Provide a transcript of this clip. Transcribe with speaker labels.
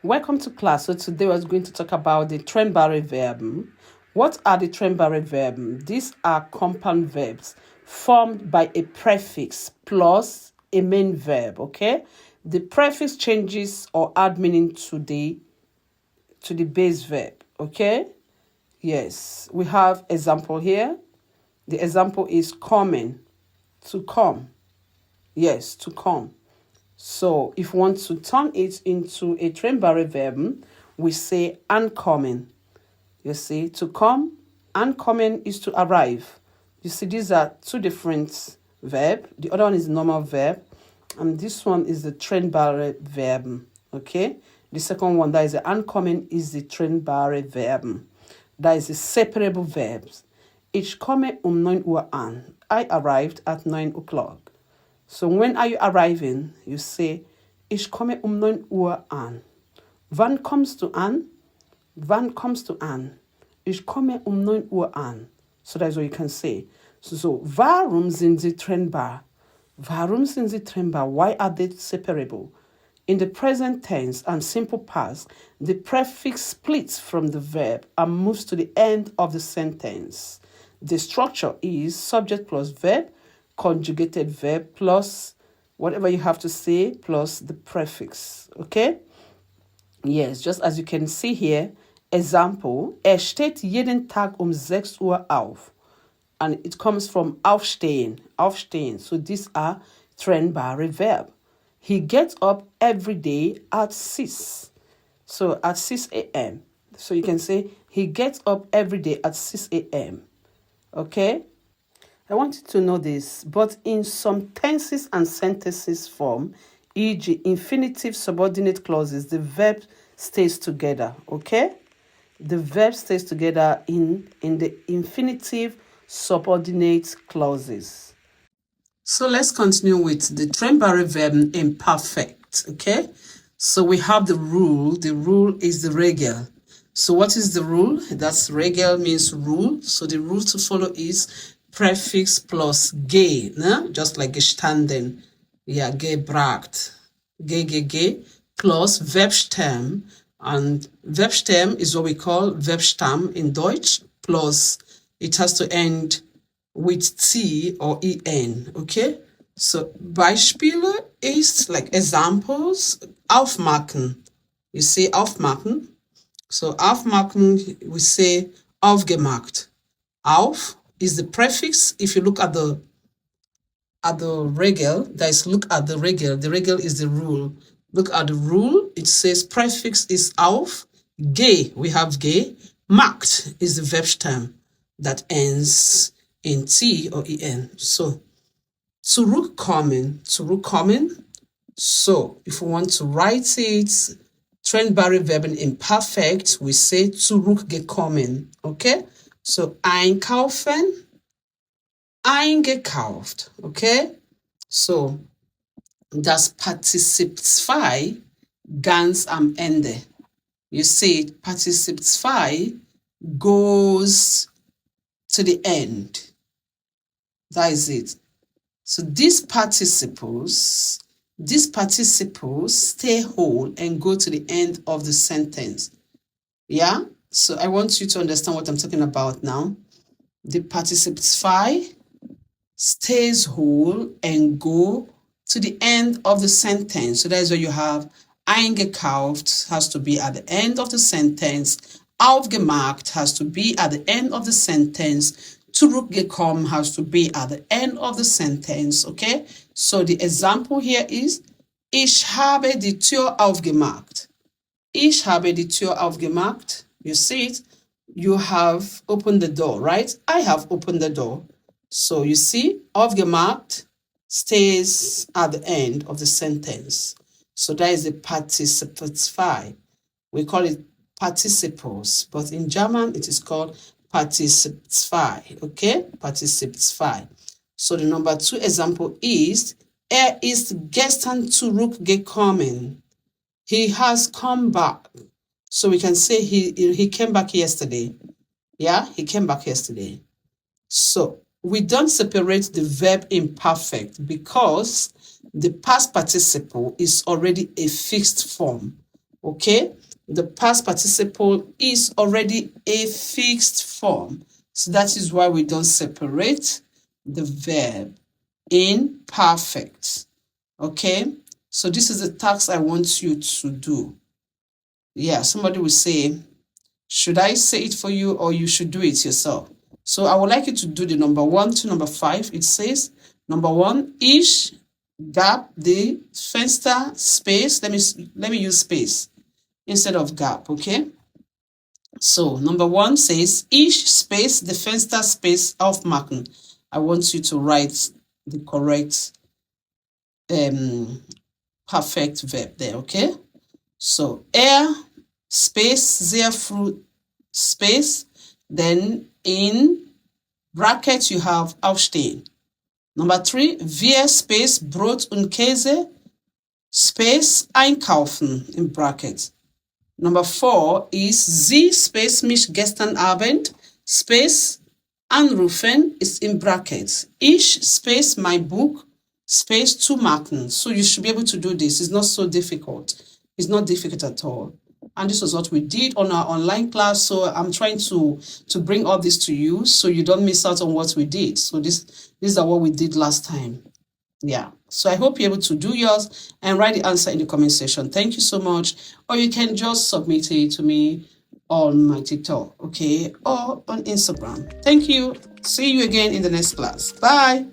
Speaker 1: Welcome to class. So today we're going to talk about the Trennbare Verben. What are the Trennbare Verben? These are compound verbs formed by a prefix plus a main verb, okay? The prefix changes or add meaning to the base verb, okay? Yes, we have example here. The example is coming, to come. Yes, to come. So if we want to turn it into a Trennbare verb, we say ankommen. You see, to come, ankommen is to arrive. You see, these are two different verbs. The other one is normal verb, and this one is the Trennbare Verben. Okay? The second one, that is the ankommen, is the Trennbare Verben. That is the separable verbs. Ich komme 9 Uhr an. I arrived at 9 o'clock. So when are you arriving? You say, ich komme 9 Uhr an. Wann kommst du an? Wann kommst du an? Ich komme 9 Uhr an. So that's what you can say. So warum sind sie trennbar? Warum sind sie trennbar? Why are they separable? In the present tense and simple past, the prefix splits from the verb and moves to the end of the sentence. The structure is subject plus verb, conjugated verb plus whatever you have to say plus the prefix. Okay? Yes, just as you can see here, example, steht jeden Tag 6 Uhr auf. And it comes from aufstehen, aufstehen. So these are Trennbare verb. He gets up every day at 6. So at 6 a.m. So you can say he gets up every day at 6 a.m. Okay? I want you to know this, but in some tenses and sentences form, e.g. infinitive subordinate clauses, the verb stays together, okay? The verb stays together in the infinitive subordinate clauses. So let's continue with the Trennbare verb imperfect, okay? So we have the rule. The rule is the Regel. So what is the rule? That's Regel means rule. So the rule to follow is prefix plus ge, no? Just like gestanden. Yeah, gebracht. Ge, plus Verbstem. And Verbstem is what we call Verbstamm in Deutsch, plus it has to end with T or EN, okay? So Beispiele is like examples, aufmachen. You say aufmachen. So aufmachen, we say aufgemacht. Auf is the prefix. If you look at the Regel, that is, look at the Regel. The Regel is the rule. Look at the rule. It says prefix is auf. Ge, we have ge. Macht is the Verbstem that ends in T or EN. So zurückkommen. So if we want to write it, Trennbare Verben imperfect, we say zurückgekommen. Okay? So einkaufen, eingekauft. Okay? So das Partizip 2 ganz am Ende. You see, Partizip 2 goes to the end. That is it. So these participles stay whole and go to the end of the sentence. Yeah? So I want you to understand what I'm talking about now. The participle 2 stays whole and go to the end of the sentence. So that's where you have eingekauft has to be at the end of the sentence. Aufgemacht has to be at the end of the sentence. Zurückgekommen has to be at the end of the sentence, okay? So the example here is, ich habe die Tür aufgemacht. Ich habe die Tür aufgemacht. You see it? You have opened the door, right? I have opened the door. So you see, aufgemacht stays at the end of the sentence. So that is the participle 2. We call it participles, but in German it is called Partizip 2, okay? Partizip 2. So the number 2 example is, ist gestern zurückgekommen. He has come back. So we can say he came back yesterday. Yeah, he came back yesterday. So we don't separate the verb imperfect because the past participle is already a fixed form. Okay, the past participle is already a fixed form. So that is why we don't separate the verb in perfect. Okay, so this is the task I want you to do. Yeah, somebody will say, should I say it for you or you should do it yourself? So I would like you to do the number 1 to number 5. It says, number 1, each gap the fenster space. Let me use space instead of gap, okay? So number 1 says, each space the fenster space aufmachen. I want you to write the correct perfect verb there, okay? So space, sehr früh space, then in bracket you have aufstehen. Number 3, wir space Brot und Käse space einkaufen in bracket. Number 4 is Sie space mich gestern Abend space anrufen is in brackets. Ich space my book space zumachen. So you should be able to do this. It's not so difficult. It's not difficult at all. And this was what we did on our online class. So I'm trying to bring all this to you so you don't miss out on what we did. So these are what we did last time. Yeah. So I hope you're able to do yours and write the answer in the comment section. Thank you so much. Or you can just submit it to me on my TikTok, okay, or on Instagram. Thank you. See you again in the next class. Bye.